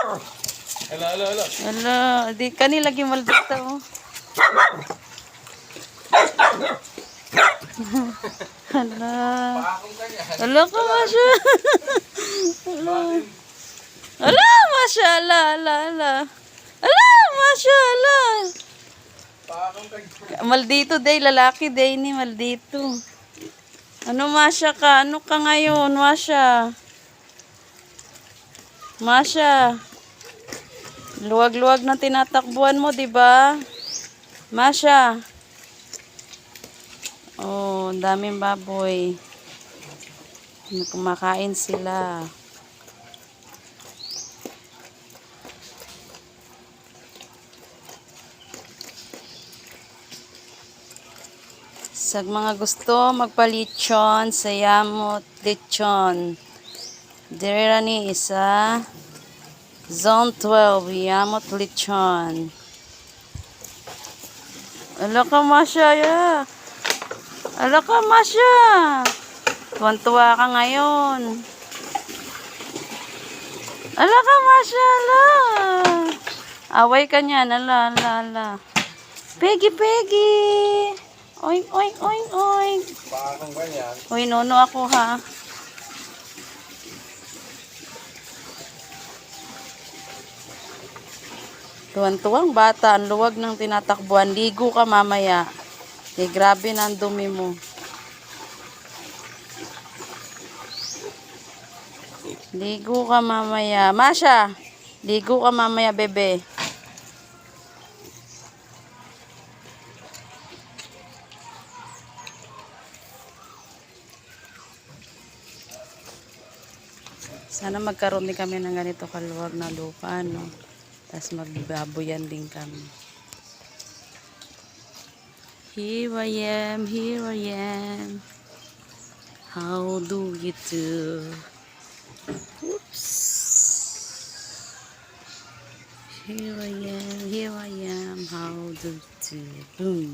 Hala, hala, hala. Hala, di kani lagi maldita oh. Hala. Hala ka masya. Hala, masya Allah, Allah, Allah. Hala, masya Allah. Maldito day, lalaki day ni maldito. Ano masya ka? Ano ka ngayon, masya? Masya. Luwag-luwag na tinatakbuhan mo, 'di ba? Masya. Oh, ang daming baboy. Kumakain sila. Sa mga gusto magpalitsyon sa Yamot Lechon. Dira ni isa Zone 12 Yamot Lechon. Ala ka masya ya. Ala ka masya. Tuwan-tuwa ka ngayon. Ala ka masya ala. Away ka niyan. Ala ala ala. Peggy Peggy. Oink, oink, oink, oink. Pakakang ba yan? Uy, nono ako ha. Tuwan-tuwang bata, ang luwag ng tinatakbuhan. Ligo ka mamaya. Eh, grabe na ang dumi mo. Ligo ka mamaya. Masya, ligo ka mamaya, bebe. Sana magkaroon din kami ng ganito kaluwag na lupa, no? Tapos magbaboyan din kami. Here I am. How do you do? Oops. Here I am, how do you do? Boom.